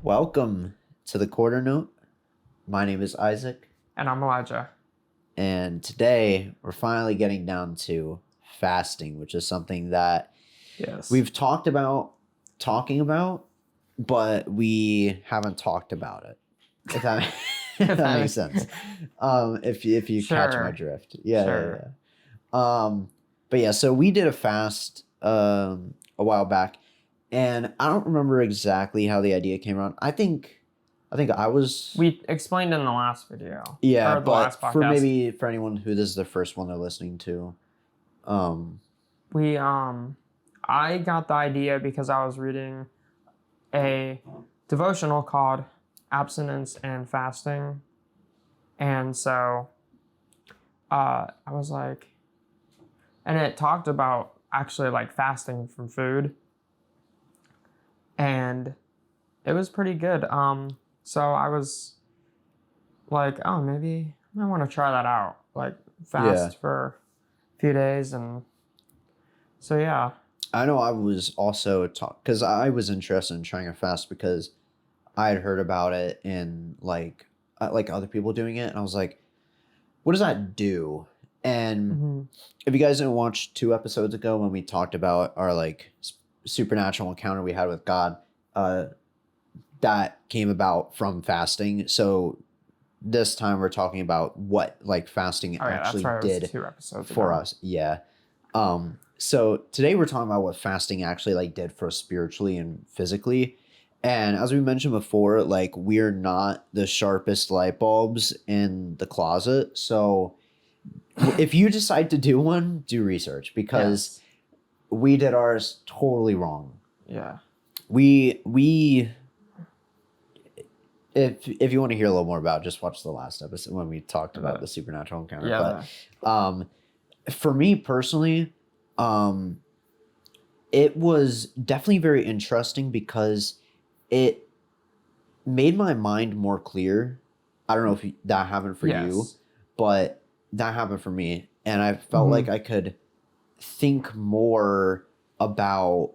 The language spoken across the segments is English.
Welcome to the Quarter Note. My name is Isaac. And I'm Elijah. And today we're finally getting down to fasting, which is something that we've talking about, but we haven't talked about it. If that makes sense. If you catch my drift. Yeah. But yeah, so we did a fast a while back, and I don't remember exactly how the idea came around. I think we explained in the last video. Yeah, or the last podcast. For anyone who this is the first one they're listening to. I got the idea because I was reading a devotional called Abstinence and Fasting. And so I was like, and it talked about actually like fasting from food. And it was pretty good. So I was like, oh, maybe I want to try that out. Like fast for a few days. And so, yeah. I know I was also because I was interested in trying a fast because I had heard about it in like other people doing it. And I was like, what does that do? And if you guys didn't watch 2 episodes ago when we talked about our like supernatural encounter we had with God, that came about from fasting. So this time we're talking about what like fasting actually did for us. Yeah. So today we're talking about what fasting actually like did for us spiritually and physically. And as we mentioned before, like we're not the sharpest light bulbs in the closet. So if you decide to do one, do research because we did ours totally wrong. Yeah. We if you want to hear a little more about it, just watch the last episode when we talked about the supernatural encounter. Yeah. But for me personally, it was definitely very interesting because it made my mind more clear. I don't know if that happened for you, but that happened for me. And I felt like I could think more about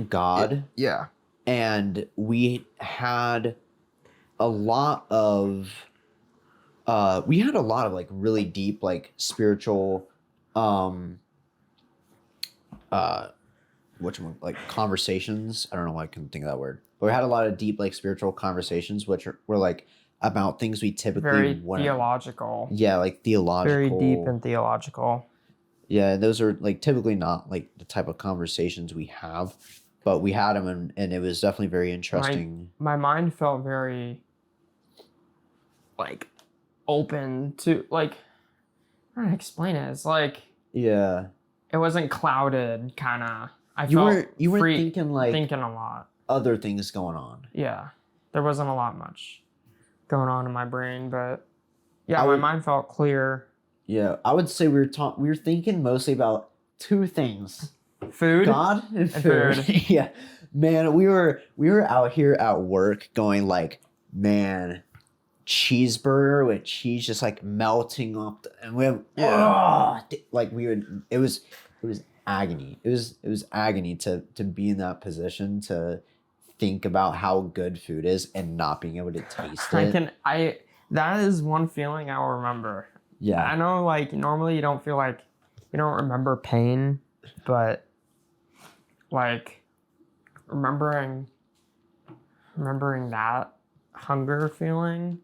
God. Yeah. And we had a lot of like really deep like spiritual like conversations. I don't know why I couldn't think of that word. But we had a lot of deep like spiritual conversations which were like about things we typically theological. Yeah, like theological. Very deep and theological. Yeah, those are like typically not like the type of conversations we have, but we had them and it was definitely very interesting. My mind felt very like open to like, I don't know how to explain it. It's like, yeah, it wasn't clouded kind of. You were thinking a lot. Other things going on. Yeah. There wasn't a lot much going on in my brain, but yeah, my mind felt clear. Yeah, I would say we were thinking mostly about 2 things. Food, God and food. Yeah. Man, we were out here at work going like, man, cheeseburger with cheese just like melting up and we have it was agony. It was agony to be in that position to think about how good food is and not being able to taste it. That is one feeling I will remember. Yeah. I know like normally you don't remember pain, but like remembering that hunger feeling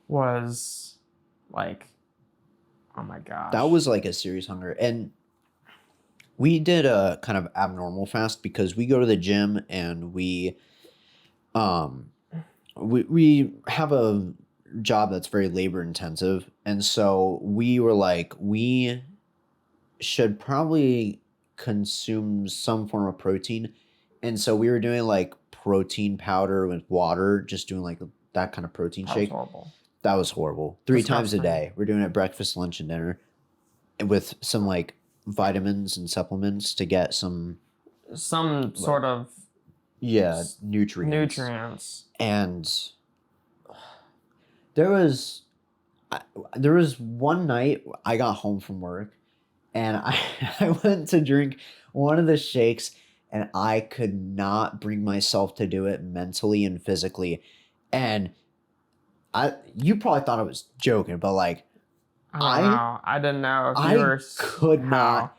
was like, oh my gosh. That was like a serious hunger. And we did a kind of abnormal fast because we go to the gym and we have a job that's very labor intensive. And so we were like, we should probably consume some form of protein. And so we were doing like protein powder with water, just doing like that kind of protein shake. That was horrible. That was horrible. 3 times a day. We're doing it breakfast, lunch, and dinner, and with some like vitamins and supplements to get some sort of nutrients. And there was one night I got home from work and I went to drink one of the shakes and I could not bring myself to do it mentally and physically. And you probably thought I was joking, but like, I don't know. I didn't know if you were. Could not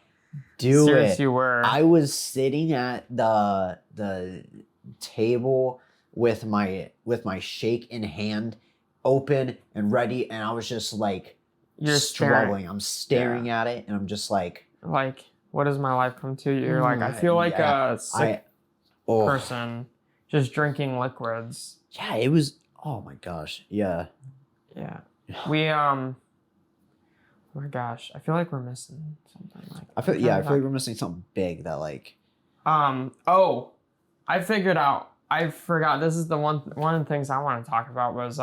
do serious it. You were. I was sitting at the table with my shake in hand, open and ready, and I was just like, you're struggling. I'm staring at it, and I'm just like, what does my life come to? You're like, I feel like a sick person just drinking liquids. Yeah, it was. Oh my gosh. Yeah. Yeah. We oh my gosh, I feel like we're missing something. Like I feel like we're missing something big that like. Oh, I figured out. I forgot. This is one of the things I want to talk about was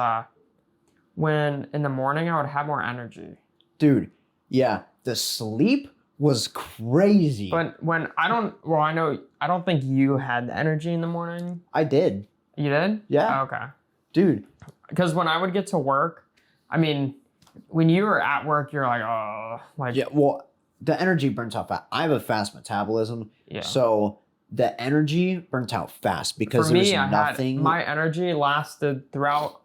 when in the morning I would have more energy. Dude, yeah, the sleep was crazy. But when I don't think you had the energy in the morning. I did. You did? Yeah. Oh, okay. Dude. Because when I would get to work, I mean, when you were at work, you're like, oh, like. Yeah, well, the energy burns out fast. I have a fast metabolism. Yeah. So the energy burnt out fast because for me, there was nothing. My energy lasted throughout,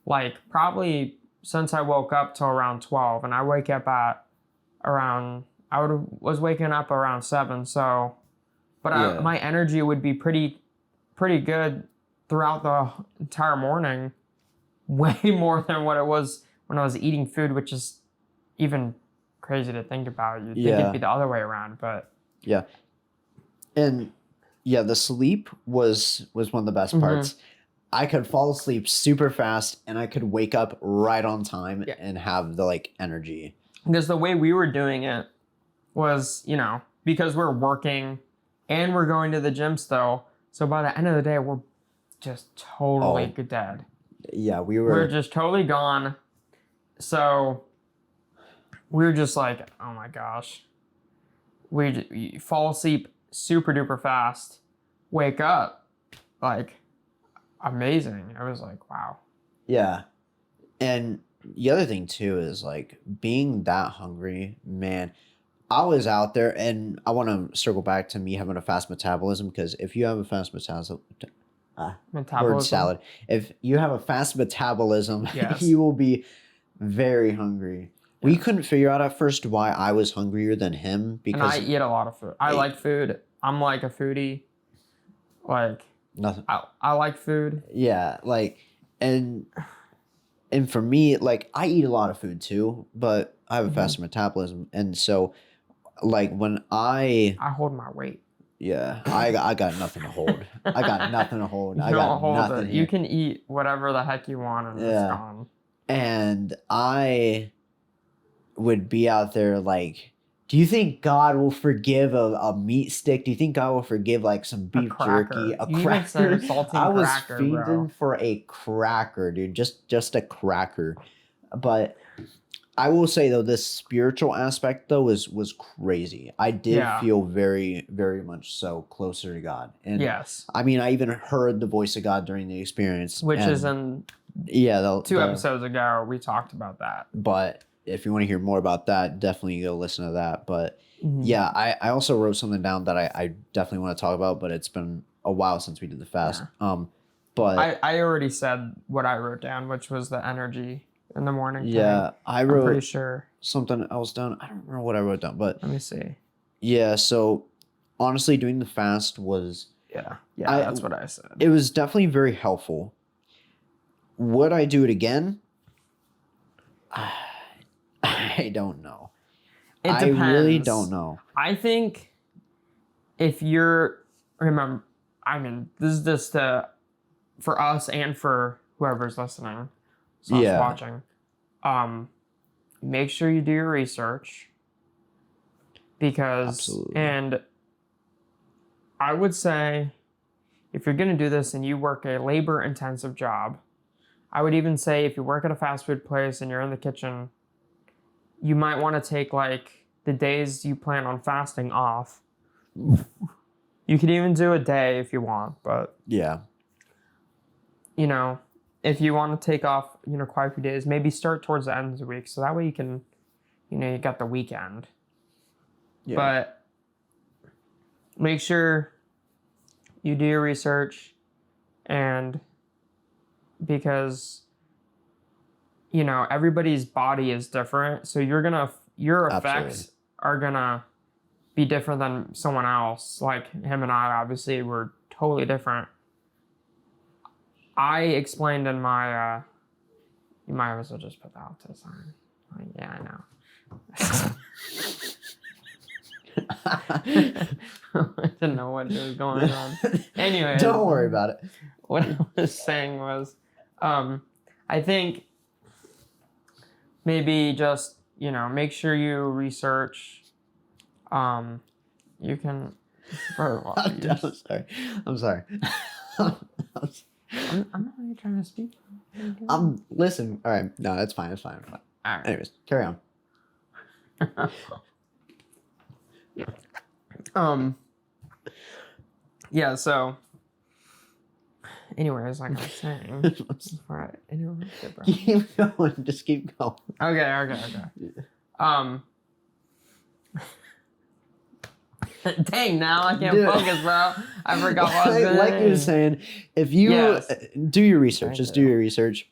like, probably since I woke up till around 12. And I wake up at around, was waking up around 7. So, but my energy would be pretty good throughout the entire morning. Way more than what it was when I was eating food, which is even crazy to think about. You'd think it'd be the other way around, but yeah. And yeah, the sleep was one of the best parts. I could fall asleep super fast and I could wake up right on time and have the like energy. Because the way we were doing it was, because we're working and we're going to the gym still. So by the end of the day, we're just totally dead. Yeah, we're just totally gone. So we were just like, oh my gosh. We fall asleep super duper fast, wake up, like, amazing. I was like, wow. Yeah. And the other thing too is like being that hungry, man. I was out there, and I want to circle back to me having a fast metabolism, because if you have a fast metabolism, word salad. If you have a fast metabolism, you will be very hungry. Yeah. We couldn't figure out at first why I was hungrier than him, because and I eat a lot of food. I like food. I'm like a foodie. Like nothing. I like food. Yeah, like and for me, like I eat a lot of food too, but I have a faster metabolism, and so like when I hold my weight. Yeah, I got nothing to hold. I got nothing to hold. I got nothing. You can eat whatever the heck you want, and it's gone. And I would be out there like, do you think God will forgive a meat stick? Do you think God will forgive like some beef jerky, a cracker? I was feeding for a cracker, dude. Just a cracker. But I will say though, this spiritual aspect though was crazy. I did feel very, very much so closer to God. And I mean, I even heard the voice of God during the experience. Which is in 2 episodes ago, we talked about that. But if you want to hear more about that, definitely go listen to that. But yeah, I also wrote something down that I definitely want to talk about, but it's been a while since we did the fast. Yeah. But I already said what I wrote down, which was the energy in the morning. Yeah, I'm pretty sure something else down. I don't remember what I wrote down, but let me see. Yeah, so honestly, doing the fast was that's what I said. It was definitely very helpful. Would I do it again? I don't know. It depends. I really don't know. I think if you're this is just for us and for whoever's listening. Watching. Make sure you do your research, because and I would say if you're going to do this and you work a labor intensive job, I would even say if you work at a fast food place and you're in the kitchen, you might want to take like the days you plan on fasting off. You could even do a day if you want, but if you want to take off, quite a few days, maybe start towards the end of the week. So that way you can, you got the weekend. Yeah. But make sure you do your research, and because everybody's body is different, so your effects are gonna be different than someone else. Like him and I, obviously, were totally different. I explained in my you might as well just put that out to the side. Like, yeah, I know. I didn't know what was going on. Anyway, don't worry about it. What I was saying was, I think maybe just make sure you research. You can. Bro, I'm sorry. I'm not really trying to speak. Listen. All right. No, it's fine. It's fine. All right. Anyways, carry on. Yeah. So. Anyways, like I was saying. All right. Anyway, bro. Keep going. Just keep going. Okay. Dang, now I can't focus, bro. I forgot what I was saying. Like you were saying, if you do your research, do your research.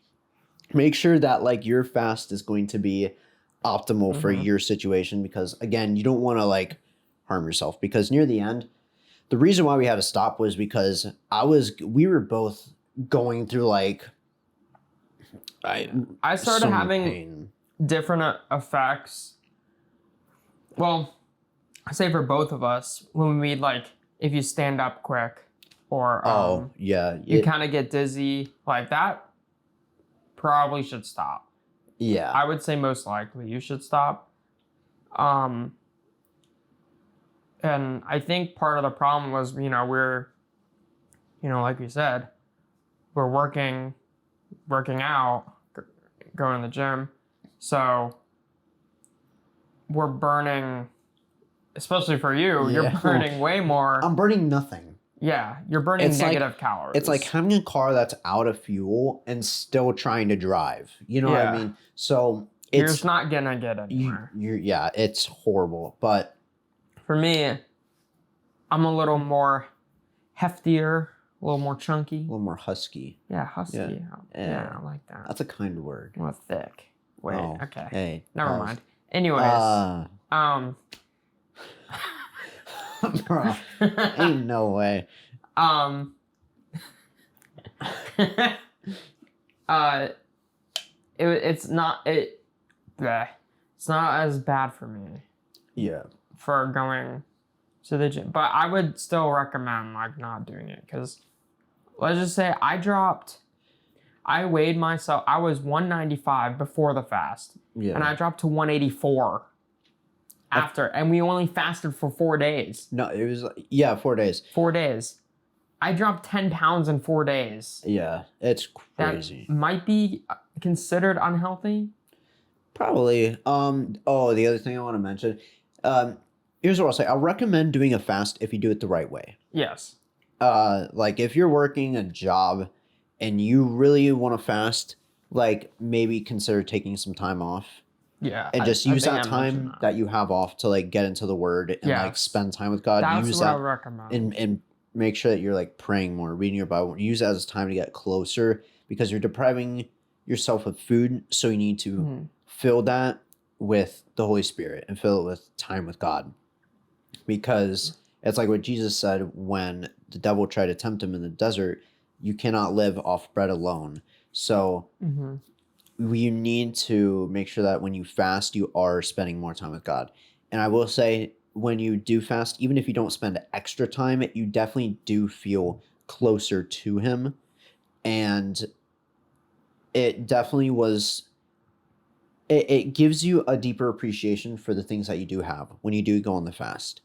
Make sure that like your fast is going to be optimal for your situation, because again, you don't want to like harm yourself, because near the end, the reason why we had to stop was because we were both going through like I started having different effects. Well, I say for both of us, when we like, if you stand up quick or you kind of get dizzy, like that probably should stop. Yeah. I would say most likely you should stop. And I think part of the problem was, we're, like we said, we're working out, going to the gym. So we're burning, especially for you, you're burning way more. I'm burning nothing. Yeah, you're burning negative calories. It's like having a car that's out of fuel and still trying to drive. You know what I mean? So you're just not gonna get anywhere. It's horrible. But for me, I'm a little more heftier, a little more chunky. A little more husky. Yeah, husky. Yeah, I like that. That's a kind word. More thick. Wait, okay. Hey. Never mind. Anyways. Bro, ain't no way. It's not as bad for me. Yeah. For going to the gym, but I would still recommend like not doing it, because let's just say I weighed myself. I was 195 before the fast, and I dropped to 184 after, and we only fasted for 4 days. No, it was 4 days. 4 days. I dropped 10 pounds in 4 days. Yeah, it's crazy. That might be considered unhealthy. Probably. The other thing I want to mention, here's what I'll say. I'll recommend doing a fast if you do it the right way. Yes. Like if you're working a job and you really want to fast, like maybe consider taking some time off. Yeah. And just use that time that you have off to like get into the Word and like spend time with God. That's what I would recommend. And make sure that you're like praying more, reading your Bible. Use that as time to get closer, because you're depriving yourself of food. So you need to fill that with the Holy Spirit and fill it with time with God. Because it's like what Jesus said when the devil tried to tempt him in the desert: you cannot live off bread alone. So you need to make sure that when you fast, you are spending more time with God. And I will say, when you do fast, even if you don't spend extra time, you definitely do feel closer to Him. And it definitely was, it gives you a deeper appreciation for the things that you do have when you do go on the fast.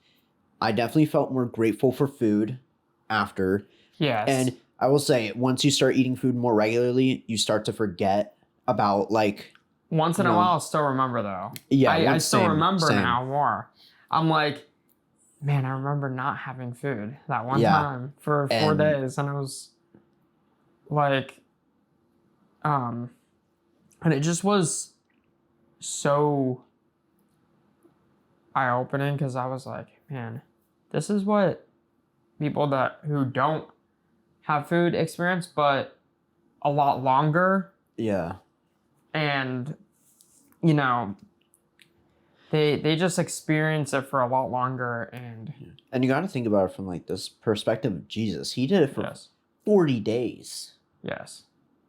I definitely felt more grateful for food after. Yes. And I will say, once you start eating food more regularly, you start to forget about like... Once in a while, I'll still remember though. Yeah, I still remember now more. I'm like, man, I remember not having food that one time for 4 days. And it was like, and it just was so eye-opening, because I was like, man, this is what people who don't have food experience, but a lot longer. Yeah. And, you know, they just experience it for a lot longer. And you got to think about it from like this perspective of Jesus. He did it for Yes. 40 days. Yes.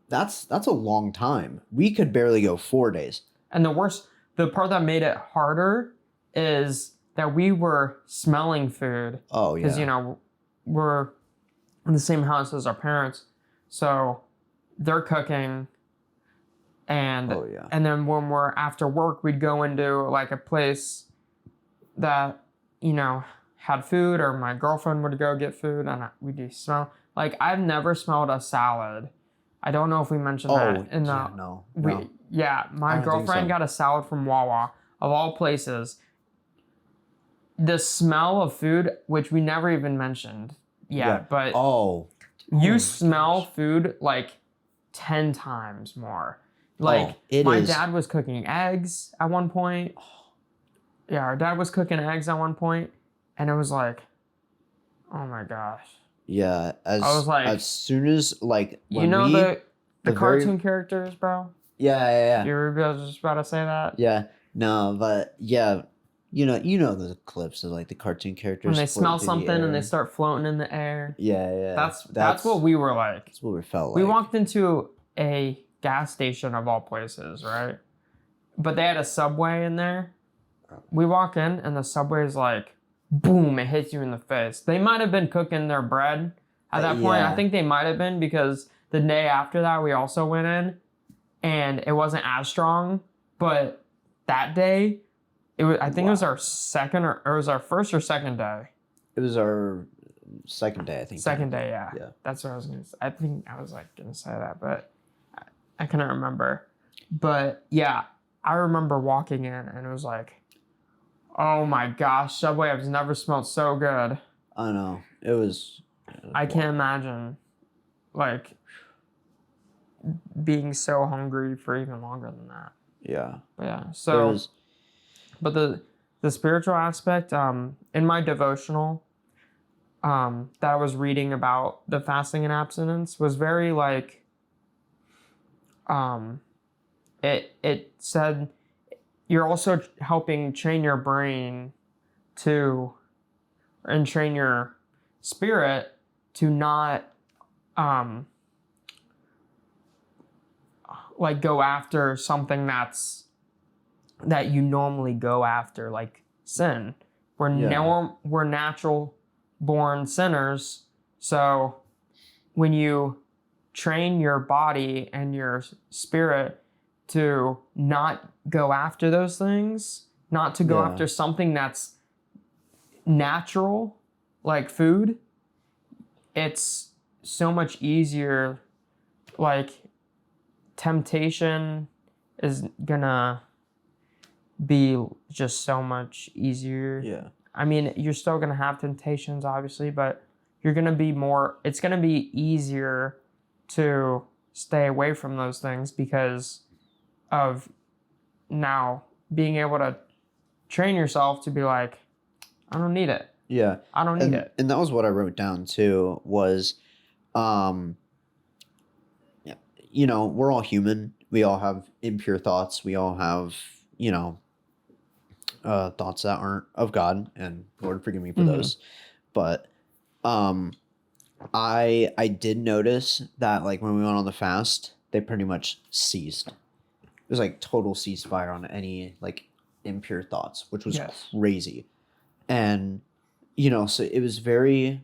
That's a long time. We could barely go 4 days. And the part that made it harder is that we were smelling food. Oh, yeah. Because, you know, we're in the same house as our parents. So they're cooking. And then when we're after work, we'd go into like a place that, you know, had food, or my girlfriend would go get food, and we'd smell. Like, I've never smelled a salad. I don't know if we mentioned that in the. No. My girlfriend got a salad from Wawa, of all places. The smell of food, which we never even mentioned yet, but you smell food like 10 times more. Like, my dad was cooking eggs at one point. Yeah, our dad was cooking eggs at one point, and it was like, oh my gosh. Yeah, I was like, as soon as like when the cartoon characters, bro. Yeah. You were just about to say that. Yeah, no, but yeah, you know the clips of like the cartoon characters when they smell something and they start floating in the air. Yeah. That's what we were like. That's what we felt like. We walked into a gas station of all places, right? But they had a Subway in there. We walk in and the Subway is like, boom, it hits you in the face. They might have been cooking their bread at that point. I think they might have been, because the day after that we also went in and it wasn't as strong. But that day, I think it was our second or it was our first or second day. It was our second day, I think. Second day, yeah. That's what I was gonna say. I think I was like gonna say that, but I couldn't remember. But yeah, I remember walking in and it was like, oh my gosh, Subway, I've never smelled so good. I know. It was I can't imagine like being so hungry for even longer than that. Yeah. But yeah. So but the spiritual aspect, in my devotional, that I was reading about the fasting and abstinence was very like, it said you're also helping train your brain and train your spirit to not like go after something that you normally go after, like sin. We're natural born sinners. So when you train your body and your spirit to not go after those things, not to go after something that's natural, like food, it's so much easier. Like, temptation is gonna be just so much easier. Yeah. I mean, you're still gonna have temptations, obviously, but it's gonna be easier to stay away from those things because of now being able to train yourself to be like, I don't need it. Yeah. I don't need it. And that was what I wrote down too, was, you know, we're all human. We all have impure thoughts. We all have, you know, thoughts that aren't of God, and Lord forgive me for those. But I did notice that like when we went on the fast, they pretty much ceased. It was like total ceasefire on any like impure thoughts, which was crazy. And you know, so it was very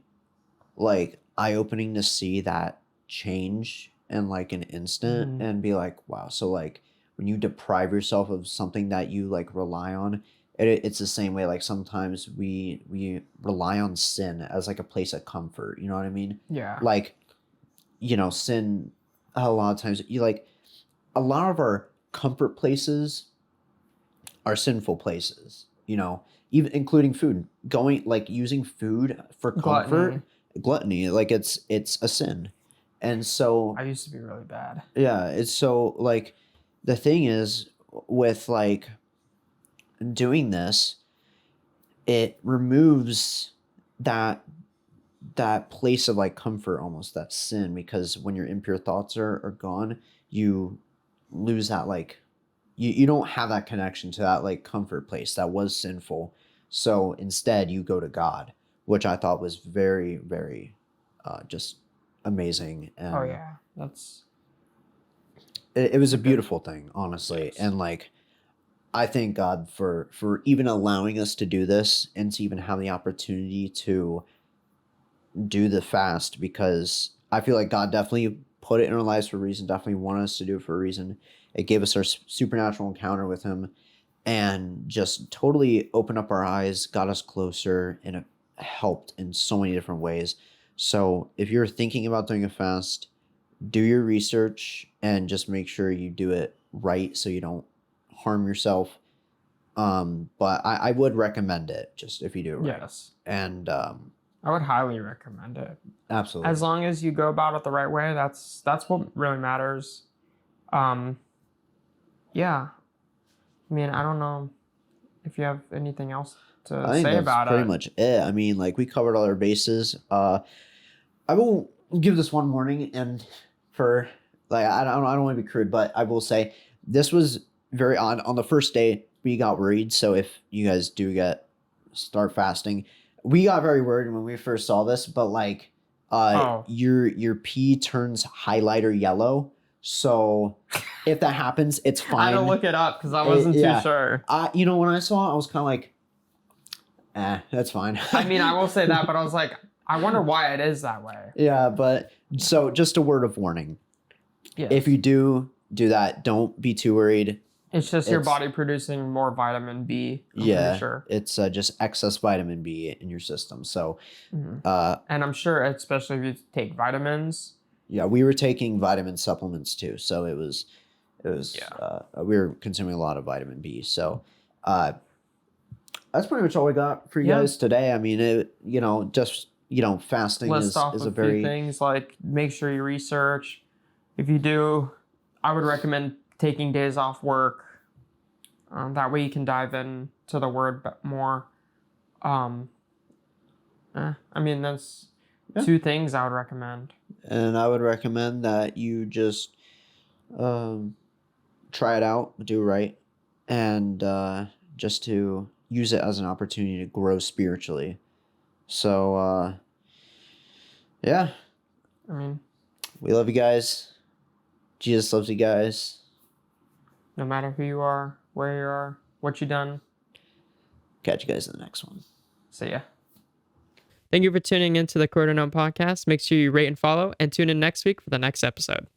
like eye-opening to see that change in like an instant and be like, wow. So like when you deprive yourself of something that you like rely on, it's the same way. Like sometimes we rely on sin as like a place of comfort. You know what I mean? Yeah. Like, you know, sin, a lot of times you like, a lot of our comfort places are sinful places, you know, even including food, using food for comfort, gluttony, like it's a sin. And so I used to be really bad. Yeah. It's so like, the thing is with like doing this, it removes that that place of like comfort, almost that sin, because when your impure thoughts are gone, you lose that like you don't have that connection to that like comfort place that was sinful. So instead you go to God, which I thought was very, very just amazing. And oh yeah, it was a beautiful thing, honestly. Yes. And like I thank God for even allowing us to do this and to even have the opportunity to do the fast, because I feel like God definitely put it in our lives for a reason, definitely wanted us to do it for a reason. It gave us our supernatural encounter with him and just totally opened up our eyes, got us closer, and it helped in so many different ways. So if you're thinking about doing a fast, do your research and just make sure you do it right so you don't harm yourself. But I would recommend it just if you do it right. Yes. And I would highly recommend it. Absolutely. As long as you go about it the right way, that's what really matters. Yeah. I mean, I don't know if you have anything else to say about it. Pretty much it. I mean, like we covered all our bases. I will give this one warning, and for like I don't want to be crude, but I will say this was very odd. On the first day, we got worried. So if you guys do start fasting, we got very worried when we first saw this. But like, your pee turns highlighter yellow. So if that happens, it's fine. I had to look it up because I wasn't too sure. When I saw it, I was kind of like, that's fine. I mean, I will say that, but I was like, I wonder why it is that way. Yeah, but so just a word of warning. Yes. If you do that, don't be too worried. It's just your body producing more vitamin B. I'm pretty sure. It's just excess vitamin B in your system. So, and I'm sure, especially if you take vitamins. Yeah, we were taking vitamin supplements too, so it was we were consuming a lot of vitamin B. So, that's pretty much all we got for you guys today. I mean, fasting is a very few things like make sure you research. If you do, I would recommend taking days off work. That way you can dive into the word more. I mean, that's two things I would recommend. And I would recommend that you just try it out, do right, and just to use it as an opportunity to grow spiritually. So, yeah. I mean, we love you guys. Jesus loves you guys. No matter who you are, where you are, what you done. Catch you guys in the next one. See ya. Thank you for tuning in to the Quarter Note Podcast. Make sure you rate and follow, and tune in next week for the next episode.